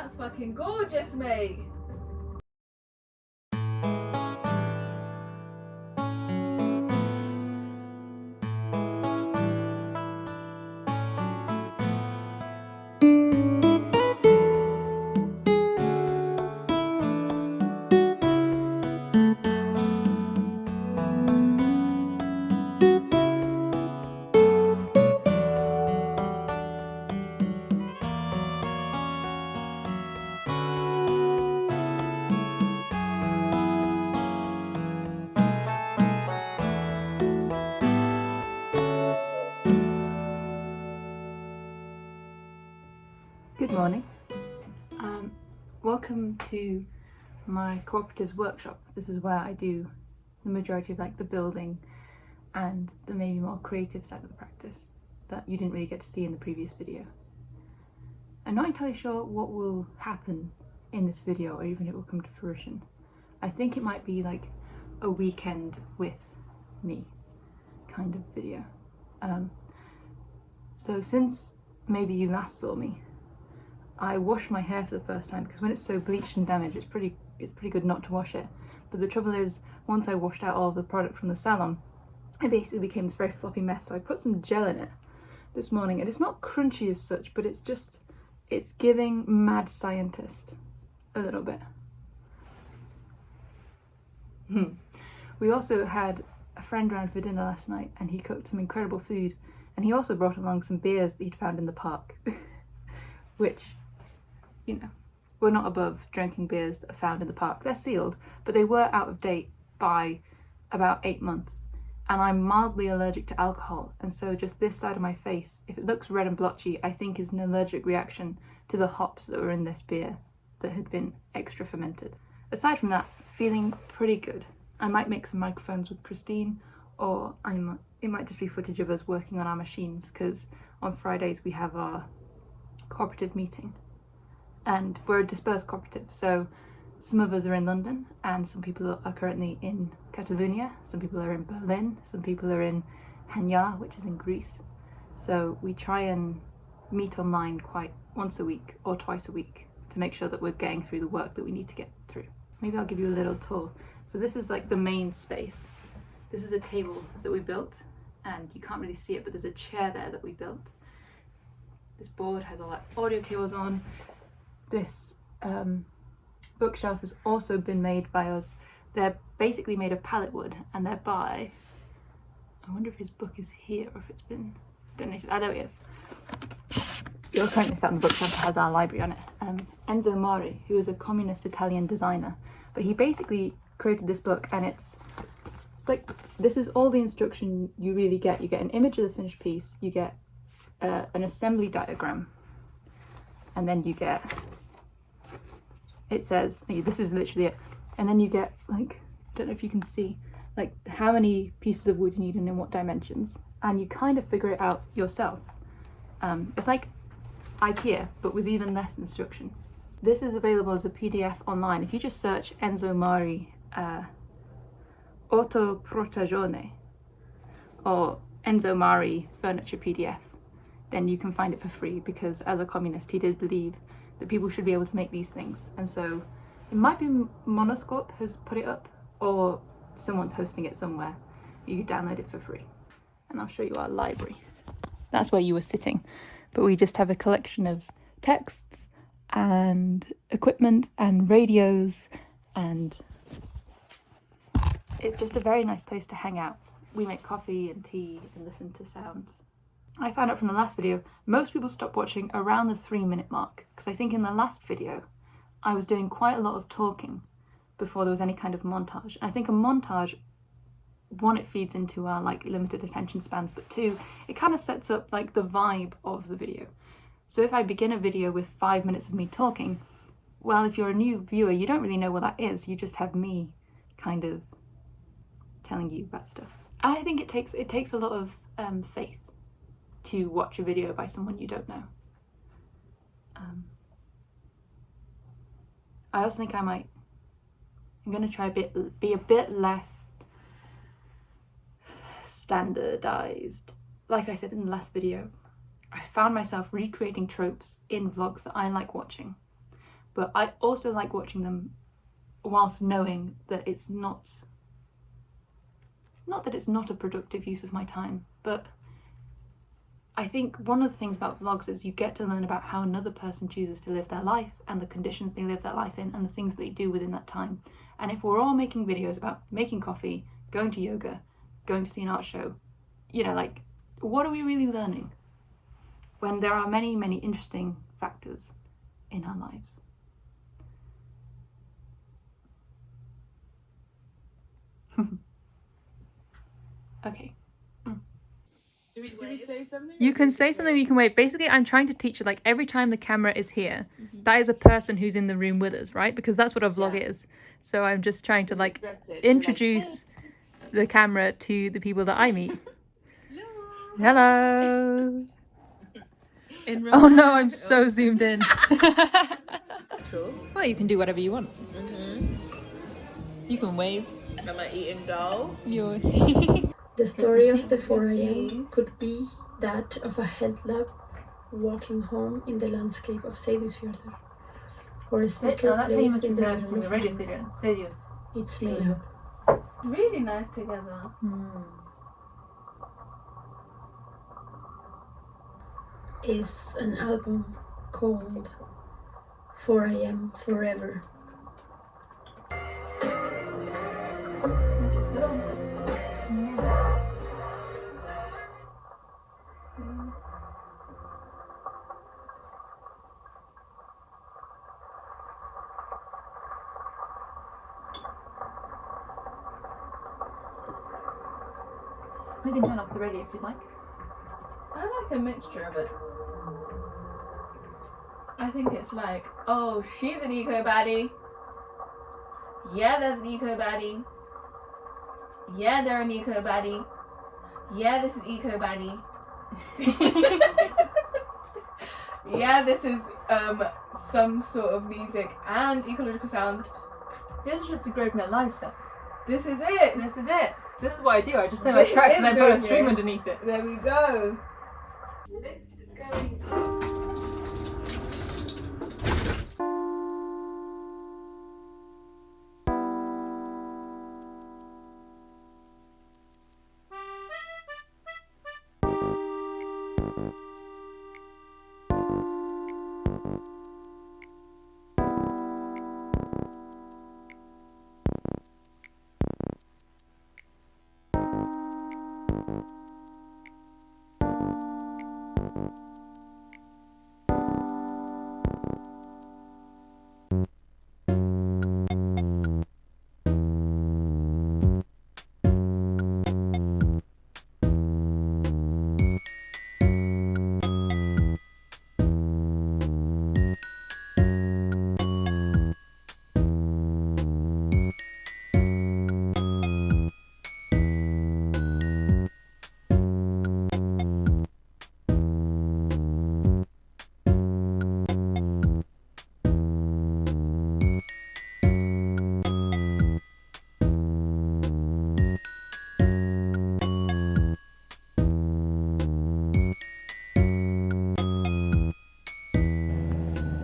That's fucking gorgeous, mate. Good morning. Welcome to my cooperatives workshop. This is where I do the majority of like the building and the maybe more creative side of the practice that you didn't really get to see in the previous video. I'm not entirely sure what will happen in this video or even if it will come to fruition. I think it might be like a weekend with me kind of video. So since maybe you last saw me, I washed my hair for the first time because when it's so bleached and damaged, it's pretty good not to wash it. But the trouble is, once I washed out all of the product from the salon, it basically became this very floppy mess. So I put some gel in it this morning, and it's not crunchy as such, but it's giving mad scientist a little bit. We also had a friend round for dinner last night, and he cooked some incredible food, and he also brought along some beers that he'd found in the park, which, you know, we're not above drinking beers that are found in the park. They're sealed, but they were out of date by about 8 months. And I'm mildly allergic to alcohol, and so just this side of my face, if it looks red and blotchy, I think is an allergic reaction to the hops that were in this beer that had been extra fermented. Aside from that, feeling pretty good. I might make some microphones with Christine, or it might just be footage of us working on our machines, because on Fridays we have our cooperative meeting. And we're a dispersed cooperative, so some of us are in London and some people are currently in Catalonia, some people are in Berlin, some people are in Hanya, which is in Greece. So we try and meet online quite once a week or twice a week to make sure that we're getting through the work that we need to get through. Maybe I'll give you a little tour. So this is like the main space. This is a table that we built, and you can't really see it, but there's a chair there that we built. This board has all that audio cables on. This bookshelf has also been made by us. They're basically made of pallet wood, and they're by, I wonder if his book is here or if it's been donated. Ah, there he is. You're currently sat on the bookshelf that has our library on it. Enzo Mari, who is a communist Italian designer, but he basically created this book, and it's like, this is all the instruction you really get. You get an image of the finished piece, you get an assembly diagram, and then you get, it says, this is literally it, and then you get, like, I don't know if you can see, like, how many pieces of wood you need and in what dimensions, and you kind of figure it out yourself. It's like IKEA, but with even less instruction. This is available as a PDF online. If you just search Enzo Mari Auto Protagione or Enzo Mari Furniture PDF, then you can find it for free, because as a communist he did believe that people should be able to make these things. And so it might be Monoscope has put it up, or someone's hosting it somewhere. You can download it for free. And I'll show you our library. That's where you were sitting, but we just have a collection of texts and equipment and radios, and it's just a very nice place to hang out. We make coffee and tea and listen to sounds. I found out from the last video, most people stop watching around the 3-minute mark, because I think in the last video I was doing quite a lot of talking before there was any kind of montage. I think a montage, one, it feeds into our like limited attention spans, but two, it kind of sets up like the vibe of the video. So if I begin a video with 5 minutes of me talking, well, if you're a new viewer, you don't really know what that is. You just have me kind of telling you about stuff. And I think it takes a lot of faith to watch a video by someone you don't know. I also think I'm gonna try be a bit less standardized. Like I said in the last video, I found myself recreating tropes in vlogs that I like watching, but I also like watching them whilst knowing that it's not that it's not a productive use of my time, but I think one of the things about vlogs is you get to learn about how another person chooses to live their life and the conditions they live their life in and the things they do within that time. And if we're all making videos about making coffee, going to yoga, going to see an art show, you know, like, what are we really learning? When there are many, many interesting factors in our lives. Okay. Do we say something? You can say something, you can wait. Basically, I'm trying to teach you, like, every time the camera is here, that is a person who's in the room with us, right? Because that's what a vlog is. So I'm just trying to, like, introduce the camera to the people that I meet. Hello. Oh no, I'm so zoomed in. Well, you can do whatever you want. You can wave. Am I eating dough? You're... The story of the 4 a.m. could be that of a headlamp walking home in the landscape of Seyðisfjörður, or a secret place in the middle of radio nowhere. station. It's made up. Really nice together. Is an album called 4 a.m. Forever. We can turn off the radio if you'd like. I like a mixture of it. I think it's like, oh, she's an eco baddie. Yeah, there's an eco baddie. Yeah, they're an eco baddie. Yeah, this is eco baddie. Yeah, this is some sort of music and ecological sound. This is just a gravemere lifestyle. This is it. This is it. This is what I do. I just play my tracks and then put a stream underneath it. There we go.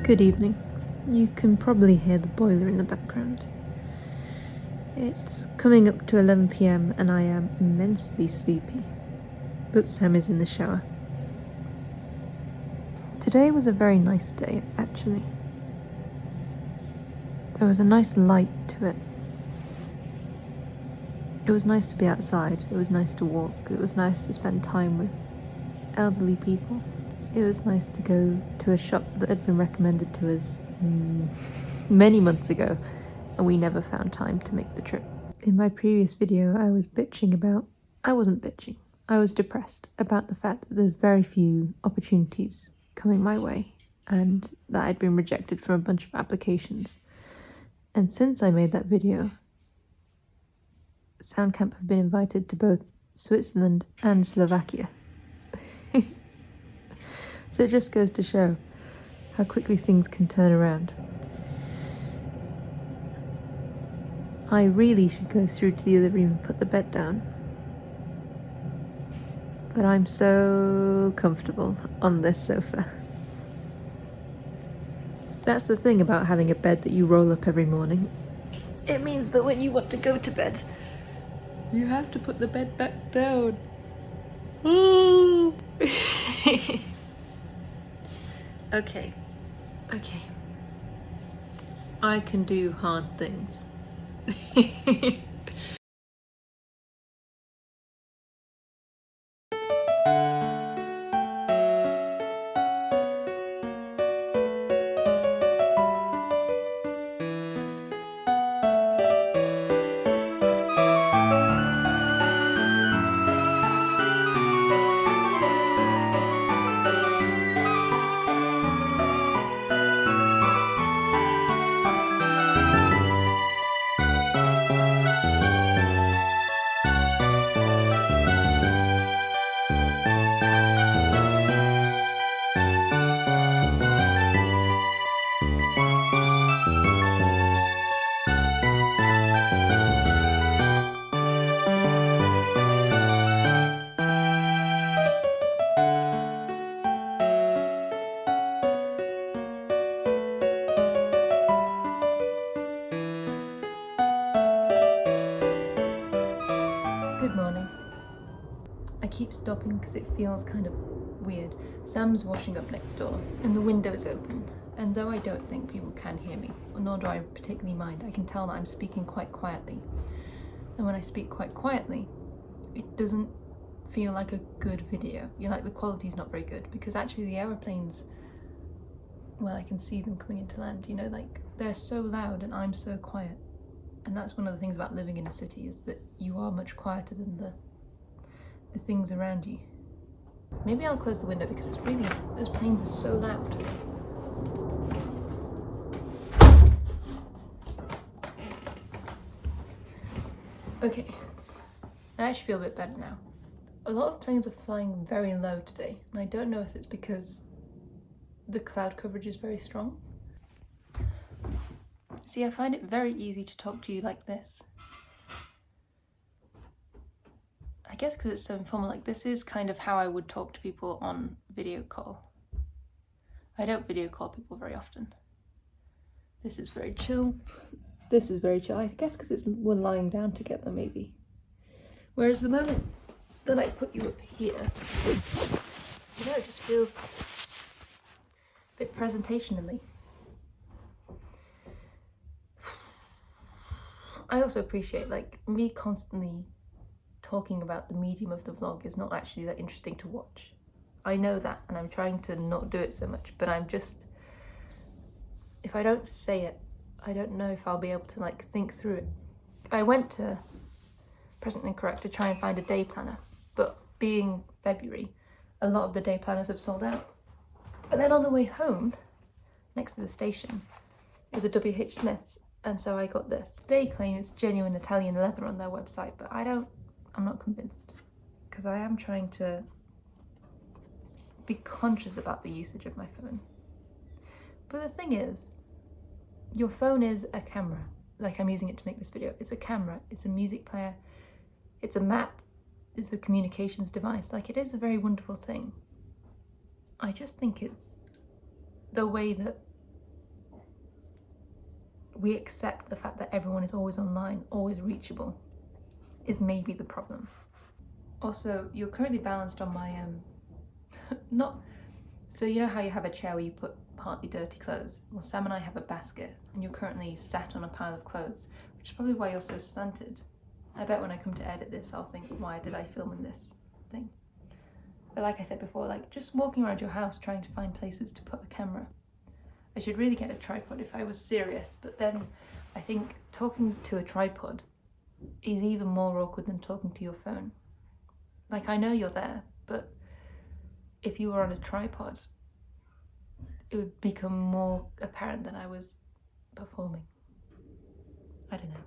Good evening. You can probably hear the boiler in the background. It's coming up to 11 p.m. and I am immensely sleepy, but Sam is in the shower. Today was a very nice day, actually. There was a nice light to it. It was nice to be outside, it was nice to walk, it was nice to spend time with elderly people. It was nice to go to a shop that had been recommended to us many months ago, and we never found time to make the trip. In my previous video, I was depressed about the fact that there's very few opportunities coming my way, and that I'd been rejected from a bunch of applications. And since I made that video, Soundcamp have been invited to both Switzerland and Slovakia. So it just goes to show how quickly things can turn around. I really should go through to the other room and put the bed down. But I'm so comfortable on this sofa. That's the thing about having a bed that you roll up every morning. It means that when you want to go to bed, you have to put the bed back down. Okay. Okay. I can do hard things. Good morning. I keep stopping because it feels kind of weird. Sam's washing up next door and the window is open. And though I don't think people can hear me, nor do I particularly mind, I can tell that I'm speaking quite quietly. And when I speak quite quietly, it doesn't feel like a good video. The quality's not very good because actually the aeroplanes, well, I can see them coming into land, they're so loud and I'm so quiet. And that's one of the things about living in a city, is that you are much quieter than the things around you. Maybe I'll close the window because it's really, those planes are so loud. Okay, I actually feel a bit better now. A lot of planes are flying very low today, and I don't know if it's because the cloud coverage is very strong. See, I find it very easy to talk to you like this. I guess because it's so informal, this is kind of how I would talk to people on video call. I don't video call people very often. This is very chill. This is very chill. I guess because we're lying down together, maybe. Whereas the moment that I put you up here, it just feels a bit presentationally. I also appreciate, me constantly talking about the medium of the vlog is not actually that interesting to watch. I know that, and I'm trying to not do it so much, but if I don't say it, I don't know if I'll be able to, think through it. I went to Present and Correct to try and find a day planner, but being February, a lot of the day planners have sold out. But then on the way home, next to the station, is a W.H. Smith's. And so I got this. They claim it's genuine Italian leather on their website, but I'm not convinced. Because I am trying to be conscious about the usage of my phone. But the thing is, your phone is a camera. I'm using it to make this video. It's a camera, it's a music player, it's a map, it's a communications device. It is a very wonderful thing. I just think it's the way that we accept the fact that everyone is always online, always reachable, is maybe the problem. Also, you're currently balanced on my, so you know how you have a chair where you put partly dirty clothes? Well, Sam and I have a basket, and you're currently sat on a pile of clothes, which is probably why you're so slanted. I bet when I come to edit this, I'll think, why did I film in this thing? But like I said before, just walking around your house trying to find places to put a camera. I should really get a tripod if I was serious, but then I think talking to a tripod is even more awkward than talking to your phone. I know you're there, but if you were on a tripod, it would become more apparent that I was performing. I don't know.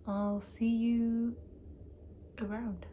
I'll see you around.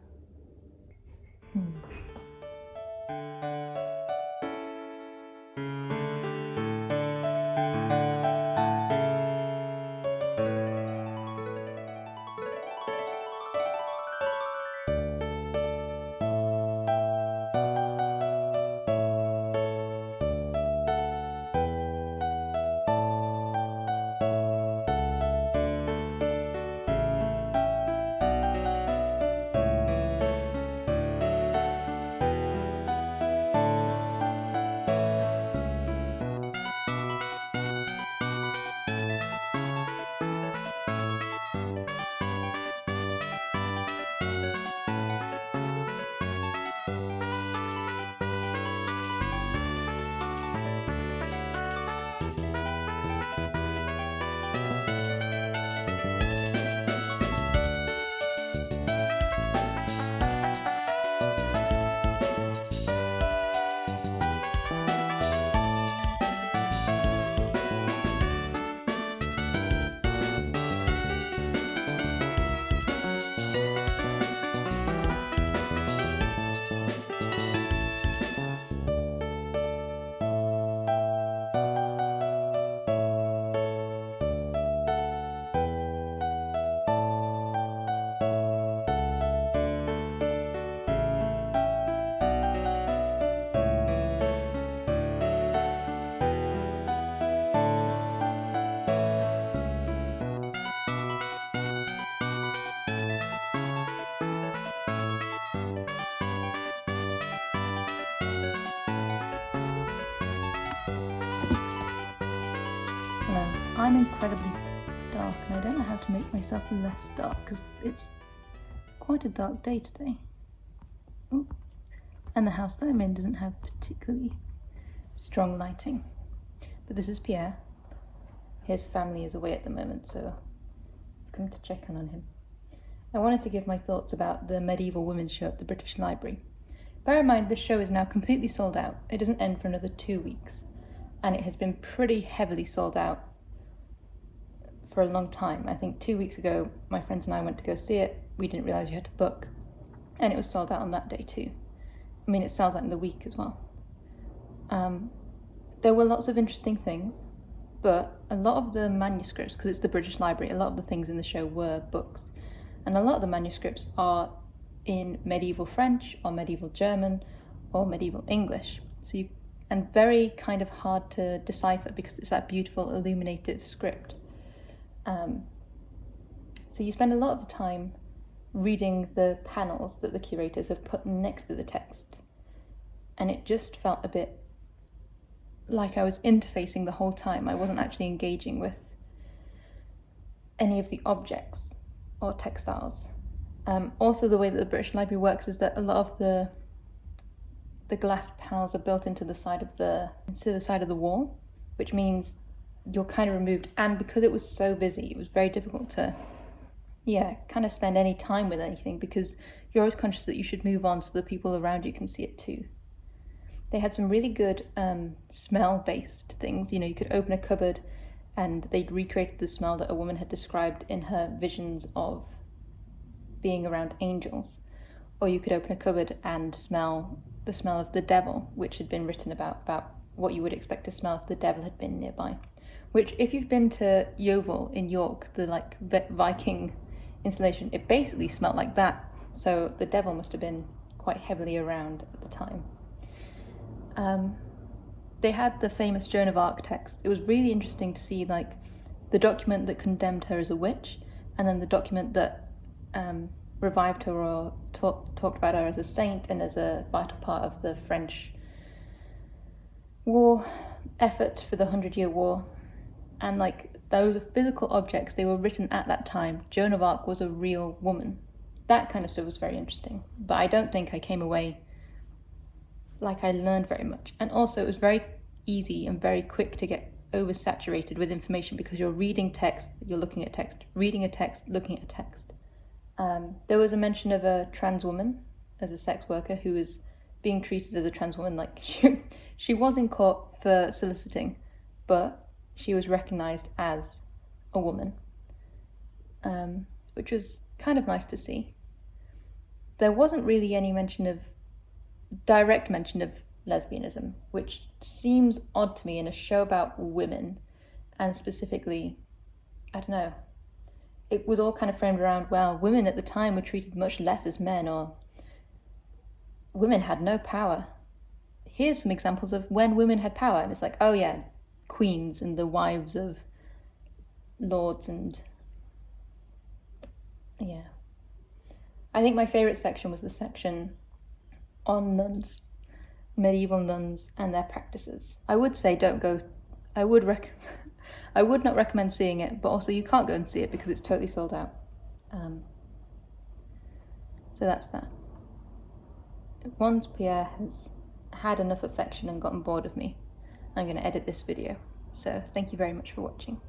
I'm incredibly dark and I don't know how to make myself less dark because it's quite a dark day today. Ooh. And the house that I'm in doesn't have particularly strong lighting. But this is Pierre. His family is away at the moment, so I've come to check in on him. I wanted to give my thoughts about the medieval women's show at the British Library. Bear in mind, this show is now completely sold out. It doesn't end for another 2 weeks. And it has been pretty heavily sold out for a long time. I think 2 weeks ago, my friends and I went to go see it. We didn't realise you had to book. And it was sold out on that day too. I mean, it sells out in the week as well. There were lots of interesting things, but a lot of the manuscripts, because it's the British Library, a lot of the things in the show were books. And a lot of the manuscripts are in medieval French or medieval German or medieval English. And very kind of hard to decipher because it's that beautiful illuminated script. So you spend a lot of the time reading the panels that the curators have put next to the text. And it just felt a bit like I was interfacing the whole time. I wasn't actually engaging with any of the objects or textiles. Also, the way that the British Library works is that a lot of the glass panels are built into the side of the wall, which means you're kind of removed. And because it was so busy, it was very difficult to, kind of spend any time with anything because you're always conscious that you should move on so the people around you can see it too. They had some really good smell-based things. You know, you could open a cupboard and they'd recreated the smell that a woman had described in her visions of being around angels. Or you could open a cupboard and smell the smell of the devil, which had been written about what you would expect to smell if the devil had been nearby. Which, if you've been to Yeovil in York, the Viking installation, it basically smelled like that. So the devil must have been quite heavily around at the time. They had the famous Joan of Arc text. It was really interesting to see the document that condemned her as a witch, and then the document that revived her or talked about her as a saint and as a vital part of the French war effort for the 100-Year War. And those are physical objects, they were written at that time. Joan of Arc was a real woman. That kind of stuff was very interesting. But I don't think I came away I learned very much. And also it was very easy and very quick to get oversaturated with information because you're reading text, you're looking at text, reading a text, looking at a text. There was a mention of a trans woman as a sex worker who was being treated as a trans woman. She was in court for soliciting, but she was recognised as a woman, which was kind of nice to see. There wasn't really any direct mention of lesbianism, which seems odd to me in a show about women, and specifically, I don't know, it was all kind of framed around, well, women at the time were treated much less as men, or women had no power. Here's some examples of when women had power, and it's oh yeah, queens and the wives of lords, and yeah. I think my favourite section was the section on nuns, medieval nuns and their practices. I would say I would not recommend seeing it, but also you can't go and see it because it's totally sold out. So that's that. Once Pierre has had enough affection and gotten bored of me, I'm going to edit this video. So thank you very much for watching.